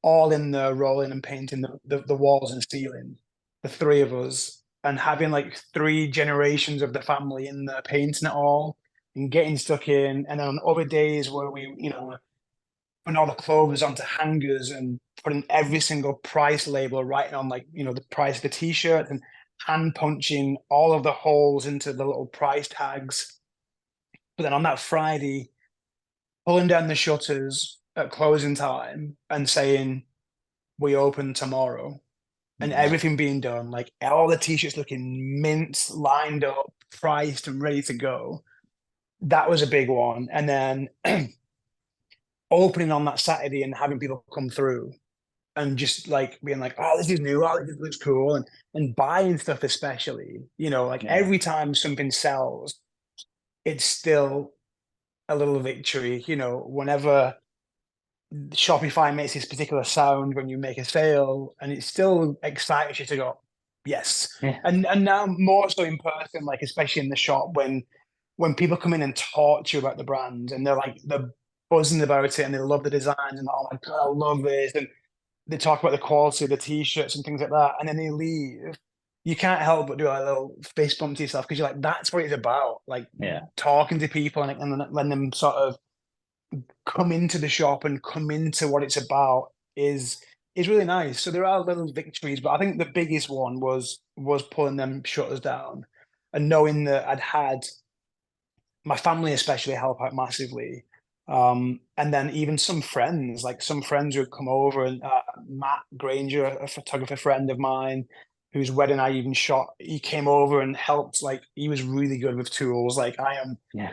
[SPEAKER 1] all in there rolling and painting the walls and ceiling, the three of us, and having like three generations of the family in there painting it all and getting stuck in. And then on other days where we, putting all the clothes onto hangers and putting every single price label, writing on like, the price of the t-shirt and hand punching all of the holes into the little price tags. But then on that Friday, pulling down the shutters at closing time and saying, we open tomorrow, and
[SPEAKER 2] Yeah.
[SPEAKER 1] everything being done, like all the t-shirts looking mint, lined up, priced and ready to go. That was a big one. And then opening on that Saturday and having people come through and just like being like, oh, this is new, oh, this looks cool, and buying stuff, especially, like
[SPEAKER 2] Yeah.
[SPEAKER 1] every time something sells, it's still a little victory. Whenever Shopify makes this particular sound when you make a sale, and it still excites you to go, yes.
[SPEAKER 2] Yeah.
[SPEAKER 1] And now more so in person, like especially in the shop when people come in and talk to you about the brand and they're buzzing about it and they love the designs and oh my god, I love this, and they talk about the quality of the t-shirts and things like that, and then they leave. You can't help but do a little fist bump to yourself because you're like, that's what it's about. Like
[SPEAKER 2] Yeah.
[SPEAKER 1] talking to people and letting them sort of come into the shop and come into what it's about is really nice. So there are little victories, but I think the biggest one was pulling them shutters down and knowing that I'd had my family especially help out massively. And then even some friends, like some friends who had come over, and Matt Granger, a photographer friend of mine, whose wedding I even shot, he came over and helped. Like he was really good with tools. Like
[SPEAKER 2] Yeah.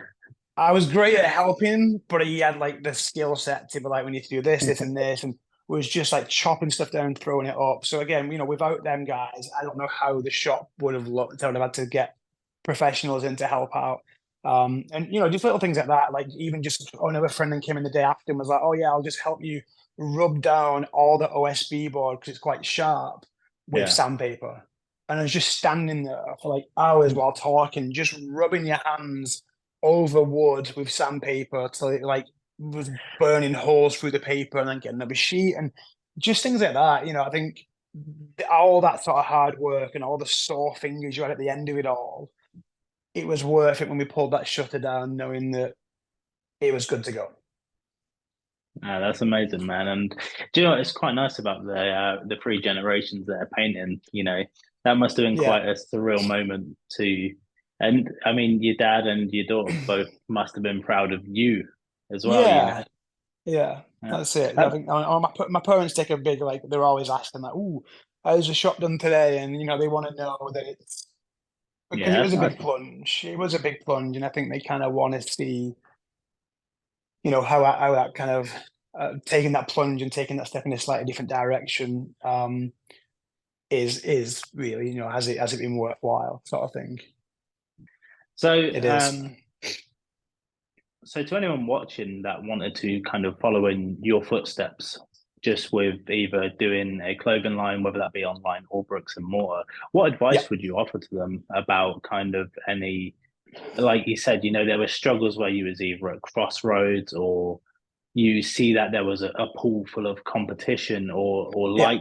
[SPEAKER 1] I was great at helping, but he had like the skill set to be like, we need to do this, this, and this, and was just like chopping stuff down and throwing it up. So again, without them guys, I don't know how the shop would have looked. I would have had to get professionals in to help out. And just little things like that, like even just another friend that came in the day after and was like, oh yeah, I'll just help you rub down all the OSB board because it's quite sharp with
[SPEAKER 2] Yeah.
[SPEAKER 1] sandpaper. And I was just standing there for like hours while talking, just rubbing your hands over wood with sandpaper till it like was burning holes through the paper and then getting another sheet and just things like that. I think all that sort of hard work and all the sore fingers you had at the end of it all, it was worth it when we pulled that shutter down, knowing that it was good to go.
[SPEAKER 2] That's amazing, man. And do you know what? It's quite nice about the three generations that are painting. That must have been
[SPEAKER 1] Yeah,
[SPEAKER 2] quite a surreal moment to. And I mean, your dad and your daughter both must have been proud of you as well.
[SPEAKER 1] yeah, yeah.
[SPEAKER 2] Yeah.
[SPEAKER 1] That's it. I
[SPEAKER 2] Uh,
[SPEAKER 1] think my parents take a big like they're always asking like, "Ooh, how's the shop done today?" And they want to know that it's because
[SPEAKER 2] yeah,
[SPEAKER 1] it was
[SPEAKER 2] that's
[SPEAKER 1] a
[SPEAKER 2] nice.
[SPEAKER 1] big plunge. It was a big plunge, and I think they kind of want to see, how that kind of taking that plunge and taking that step in a slightly different direction is really, has it been worthwhile, sort of thing.
[SPEAKER 2] So,
[SPEAKER 1] It is.
[SPEAKER 2] so to anyone watching that wanted to kind of follow in your footsteps, just with either doing a clothing line, whether that be online or bricks and mortar, what
[SPEAKER 1] Yeah.
[SPEAKER 2] advice would you offer to them about kind of any, like you said, there were struggles where you was either at crossroads or you see that there was a pool full of competition or
[SPEAKER 1] Yeah.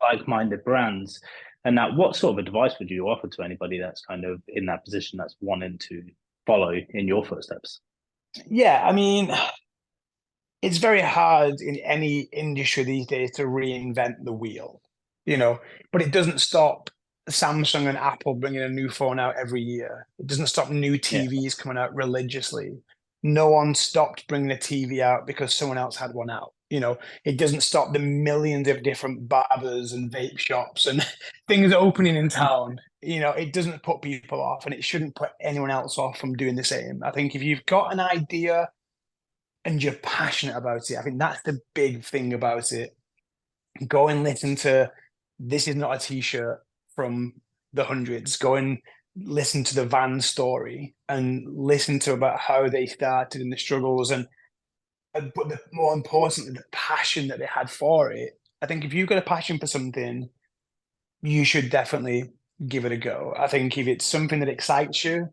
[SPEAKER 2] like-minded brands, and that what sort of advice would you offer to anybody that's kind of in that position that's wanting to follow in your footsteps?
[SPEAKER 1] Yeah. I mean, it's very hard in any industry these days to reinvent the wheel, but it doesn't stop Samsung and Apple bringing a new phone out every year. It doesn't stop new
[SPEAKER 2] Yeah.
[SPEAKER 1] TVs coming out religiously. no one stopped bringing a TV out because someone else had one out. It doesn't stop the millions of different barbers and vape shops and things opening in town. It doesn't put people off, and it shouldn't put anyone else off from doing the same. I think if you've got an idea and you're passionate about it, I think that's the big thing about it. Go and listen to This Is Not a T-shirt from the hundreds. Go and listen to the van story and listen to about how they started and the struggles, but more importantly, the passion that they had for it. I think if you've got a passion for something, you should definitely give it a go. I think if it's something that excites you,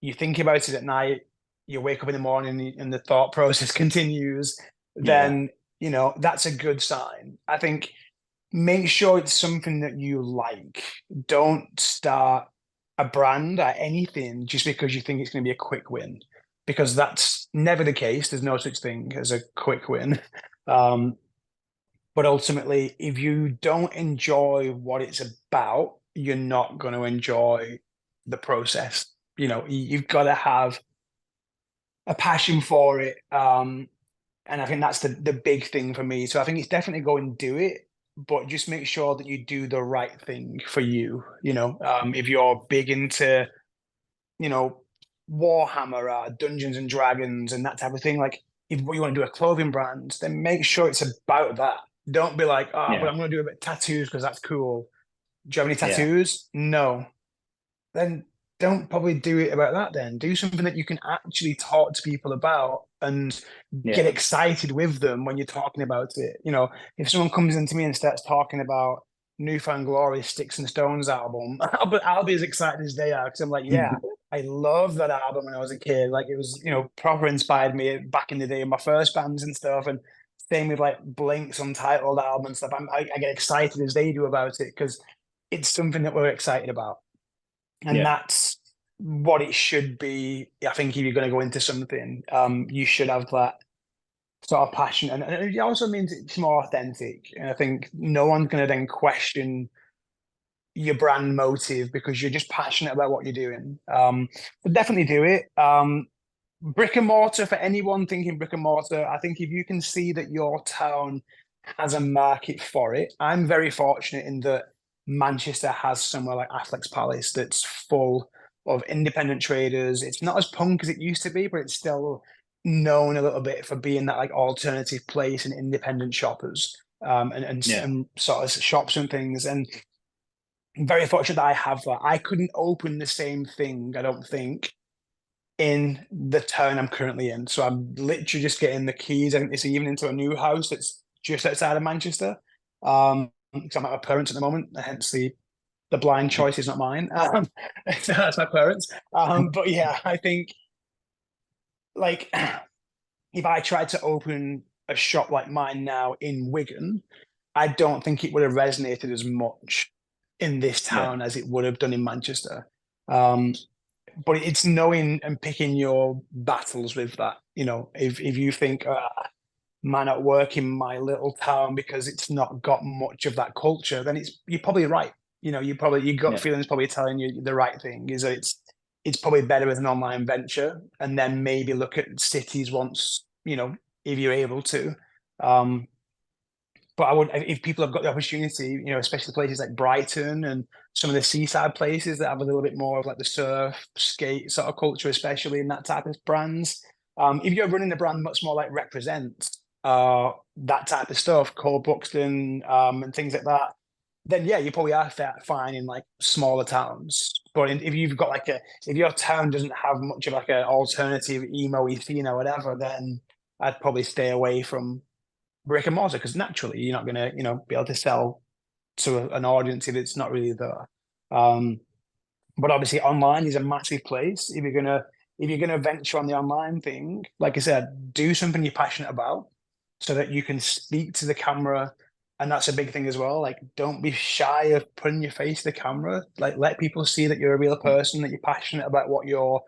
[SPEAKER 1] you think about it at night, you wake up in the morning and the thought process continues,
[SPEAKER 2] Yeah.
[SPEAKER 1] then, that's a good sign. I think make sure it's something that you like. Don't start a brand or anything just because you think it's going to be a quick win, because that's never the case. There's no such thing as a quick win. Um, but ultimately, if you don't enjoy what it's about, you're not going to enjoy the process. You've got to have a passion for it. And I think that's the big thing for me. So I think it's definitely go and do it, but just make sure that you do the right thing for you. If you're big into, you know, Warhammer or Dungeons and Dragons and that type of thing, like if you want to do a clothing brand, then make sure it's about that. Don't be like, oh, but
[SPEAKER 2] Yeah.
[SPEAKER 1] I'm going to do a bit of tattoos because that's cool. Do you have any
[SPEAKER 2] Yeah.
[SPEAKER 1] tattoos? No. Then don't probably do it about that then. Do something that you can actually talk to people about and get
[SPEAKER 2] Yeah.
[SPEAKER 1] excited with them when you're talking about it. If someone comes into me and starts talking about Newfound Glory Sticks and Stones album, I'll be as excited as they are, because I'm like, yeah, I love that album when I was a kid. Like it was, proper inspired me back in the day in my first bands and stuff. And same with like Blink's Untitled album and stuff. I get excited as they do about it because it's something that we're excited about. And
[SPEAKER 2] Yeah.
[SPEAKER 1] that's what it should be. I think if you're going to go into something, you should have that sort of passion. And it also means it's more authentic. And I think no one's going to then question your brand motive because you're just passionate about what you're doing. But definitely do it. Brick and mortar, for anyone thinking brick and mortar, I think if you can see that your town has a market for it. I'm very fortunate in that Manchester has somewhere like Affleck's Palace that's full of independent traders. It's not as punk as it used to be, but it's still known a little bit for being that like alternative place and independent shoppers,
[SPEAKER 2] Yeah.
[SPEAKER 1] and sort of shops and things. And I'm very fortunate that I have that. I couldn't open the same thing, I don't think, in the town I'm currently in. So I'm literally just getting the keys, I think this evening, to a new house that's just outside of Manchester. Because I'm at my parents at the moment, hence the blind choice is not mine. So that's my parents. But yeah, I think like if I tried to open a shop like mine now in Wigan, I don't think it would have resonated as much in this
[SPEAKER 2] Yeah.
[SPEAKER 1] town as it would have done in Manchester. Um, but it's knowing and picking your battles with that. If you think, might not work in my little town because it's not got much of that culture, then you're probably right. Your gut
[SPEAKER 2] Yeah.
[SPEAKER 1] feeling is probably telling you the right thing, is that it's probably better as an online venture, and then maybe look at cities once, if you're able to. But I would, if people have got the opportunity, especially places like Brighton and some of the seaside places that have a little bit more of like the surf, skate sort of culture, especially in that type of brands. If you're running the brand much more like Represent, that type of stuff, Cole Buxton, and things like that, then yeah, you probably are fine in like smaller towns. But if you've got like if your town doesn't have much of like an alternative emo scene or whatever, then I'd probably stay away from brick and mortar, because naturally you're not going to be able to sell to an audience if it's not really there. But obviously online is a massive place. If you're gonna venture on the online thing, like I said, do something you're passionate about so that you can speak to the camera. And that's a big thing as well. Like, don't be shy of putting your face to the camera. Like, let people see that you're a real person, that you're passionate about what you're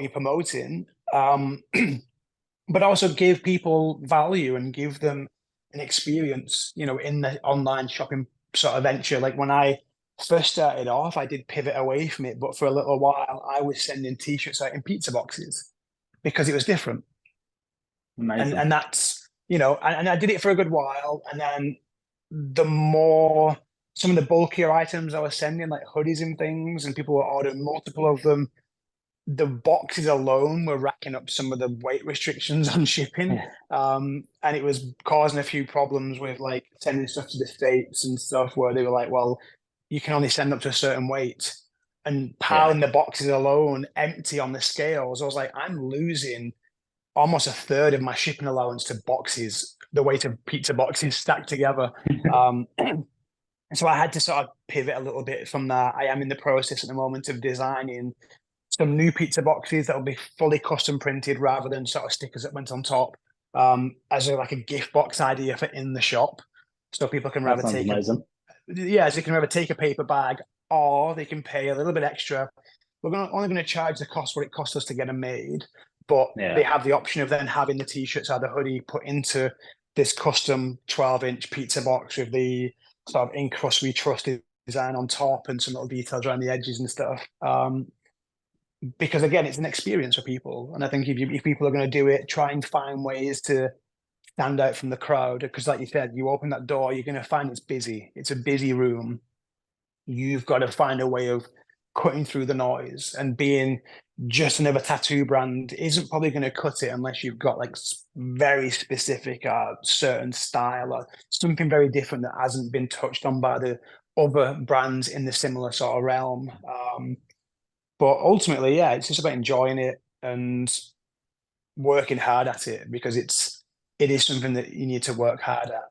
[SPEAKER 1] promoting. But also give people value and give them an experience, in the online shopping sort of venture. Like when I first started off, I did pivot away from it, but for a little while, I was sending t-shirts out in pizza boxes because it was different.
[SPEAKER 2] Amazing.
[SPEAKER 1] and that's, and I did it for a good while, and then the more some of the bulkier items I was sending, like hoodies and things, and people were ordering multiple of them, the boxes alone were racking up some of the weight restrictions on shipping.
[SPEAKER 2] Yeah.
[SPEAKER 1] And it was causing a few problems with like sending stuff to the States and stuff where they were like, well, you can only send up to a certain weight. And
[SPEAKER 2] Yeah.
[SPEAKER 1] piling the boxes alone empty on the scales, I was like, I'm losing almost a third of my shipping allowance to boxes, the weight of pizza boxes stacked together. Um, so I had to sort of pivot a little bit from that. I am in the process at the moment of designing some new pizza boxes that will be fully custom printed rather than sort of stickers that went on top, as like a gift box idea for in the shop. So people can
[SPEAKER 2] That
[SPEAKER 1] rather
[SPEAKER 2] sounds
[SPEAKER 1] take
[SPEAKER 2] amazing.
[SPEAKER 1] so they can either take a paper bag or they can pay a little bit extra. Only going to charge the cost what it costs us to get them made, but they
[SPEAKER 2] Yeah.
[SPEAKER 1] have the option of then having the t-shirts or the hoodie put into this custom 12-inch pizza box with the sort of in-crust we trust design on top and some little details around the edges and stuff. Because again, it's an experience for people, and I think if people are going to do it, try and find ways to stand out from the crowd. Because, like you said, you open that door, you're going to find it's busy. It's a busy room. You've got to find a way of cutting through the noise, and being just another tattoo brand isn't probably going to cut it unless you've got like very specific certain style or something very different that hasn't been touched on by the other brands in the similar sort of realm. But ultimately, yeah, it's just about enjoying it and working hard at it, because it is something that you need to work hard at.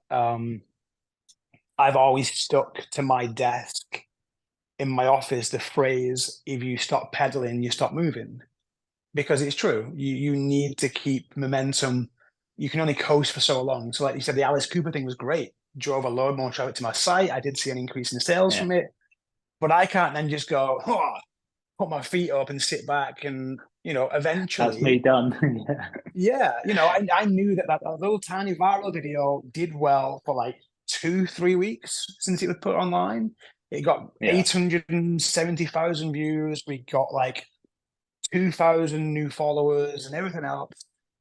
[SPEAKER 1] I've always stuck to my desk in my office the phrase, if you stop pedaling, you stop moving. Because it's true. You need to keep momentum. You can only coast for so long. So like you said, the Alice Cooper thing was great. Drove a load more traffic to my site. I did see an increase in sales
[SPEAKER 2] Yeah.
[SPEAKER 1] from it. But I can't then just go, oh, put my feet up and sit back and,
[SPEAKER 2] That's me
[SPEAKER 1] eventually,
[SPEAKER 2] done.
[SPEAKER 1] yeah, I knew that little tiny viral video did well for like 2, 3 weeks since it was put online. It got
[SPEAKER 2] Yeah.
[SPEAKER 1] 870,000 views. We got like 2,000 new followers and everything else.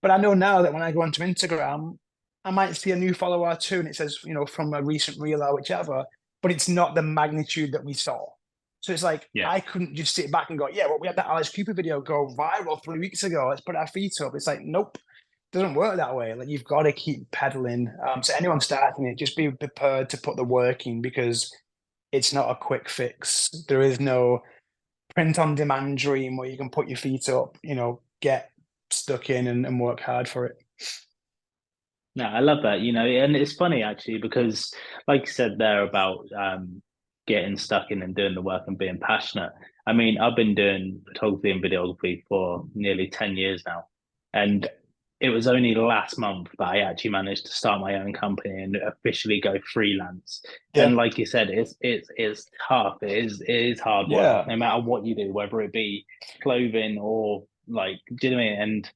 [SPEAKER 1] But I know now that when I go onto Instagram, I might see a new follower too, and it says, from a recent reel or whichever, but it's not the magnitude that we saw. So it's like,
[SPEAKER 2] Yeah.
[SPEAKER 1] I couldn't just sit back and go, yeah, well, we had that Alice Cooper video go viral 3 weeks ago. Let's put our feet up. It's like, nope, doesn't work that way. Like, you've got to keep pedaling. So anyone starting it, just be prepared to put the work in, because it's not a quick fix. There is no print on demand dream where you can put your feet up, get stuck in and work hard for it.
[SPEAKER 2] No, I love that, and it's funny actually because, like you said there about getting stuck in and doing the work and being passionate. I mean, I've been doing photography and videography for nearly 10 years now. And it was only last month that I actually managed to start my own company and officially go freelance.
[SPEAKER 1] Yeah.
[SPEAKER 2] And like you said, it's tough. It is hard work,
[SPEAKER 1] Yeah.
[SPEAKER 2] no matter what you do, whether it be clothing or like, do you know what I mean? And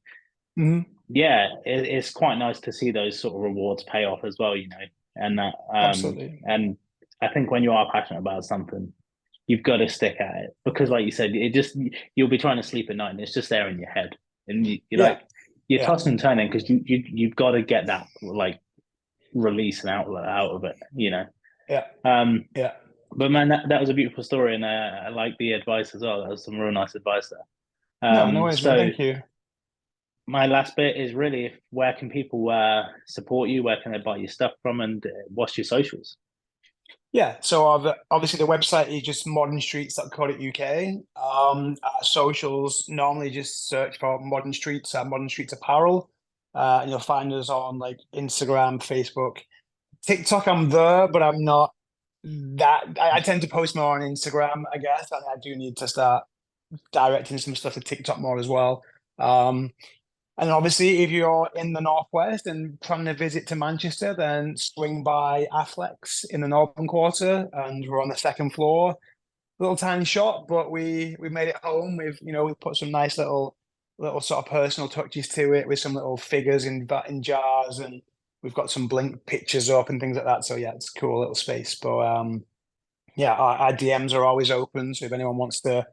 [SPEAKER 1] Mhm.
[SPEAKER 2] yeah, it's quite nice to see those sort of rewards pay off as well, and that
[SPEAKER 1] Absolutely.
[SPEAKER 2] and I think when you are passionate about something, you've got to stick at it because, like you said, you'll be trying to sleep at night and it's just there in your head, and you're
[SPEAKER 1] Yeah.
[SPEAKER 2] like you're
[SPEAKER 1] Yeah.
[SPEAKER 2] tossing and turning because you've got to get that like release and outlet out of it.
[SPEAKER 1] Yeah.
[SPEAKER 2] Um,
[SPEAKER 1] Yeah.
[SPEAKER 2] but man, that was a beautiful story, and I like the advice as well. That was some real nice advice there.
[SPEAKER 1] No, no worries, man.
[SPEAKER 2] So
[SPEAKER 1] Thank you.
[SPEAKER 2] my last bit is really where can people support you? Where can they buy your stuff from? And what's your socials?
[SPEAKER 1] Yeah. So obviously the website is just modernstreets.co.uk. Our socials, normally just search for Modern Streets at Modern Streets Apparel. And you'll find us on like Instagram, Facebook, TikTok. I'm there, but I'm not that. I tend to post more on Instagram, I guess. And I do need to start directing some stuff to TikTok more as well. And obviously, if you're in the Northwest and planning a visit to Manchester, then swing by Affleck's in the Northern Quarter, and we're on the second floor. Little tiny shop, but we made it home. We put some nice little sort of personal touches to it with some little figures in jars, and we've got some Blink pictures up and things like that. So yeah, it's a cool little space. But yeah, our DMs are always open. So if anyone wants to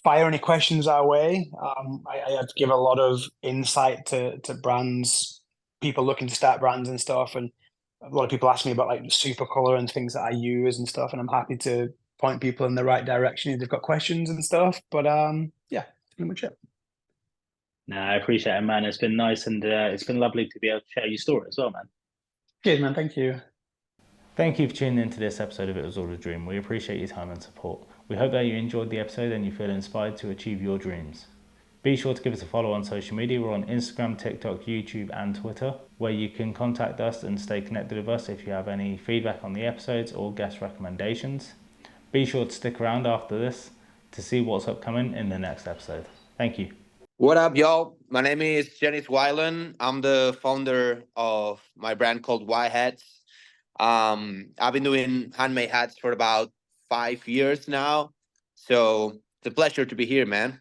[SPEAKER 1] fire any questions our way. I give a lot of insight to brands people looking to start brands and stuff. And a lot of people ask me about like super color and things that I use and stuff. And I'm happy to point people in the right direction if they've got questions and stuff. But yeah, that's pretty much it.
[SPEAKER 2] No, I appreciate it, man. It's been nice, and it's been lovely to be able to share your story as well, man.
[SPEAKER 1] Cheers, man. Thank you.
[SPEAKER 3] Thank you for tuning into this episode of It Was All a Dream. We appreciate your time and support. We hope that you enjoyed the episode and you feel inspired to achieve your dreams. Be sure to give us a follow on social media. We're on Instagram, TikTok, YouTube and Twitter, where you can contact us and stay connected with us if you have any feedback on the episodes or guest recommendations. Be sure to stick around after this to see what's upcoming in the next episode. Thank you.
[SPEAKER 4] What up, y'all? My name is Janice Wyland. I'm the founder of my brand called Y Hats. I've been doing handmade hats for about 5 years now. So it's a pleasure to be here, man.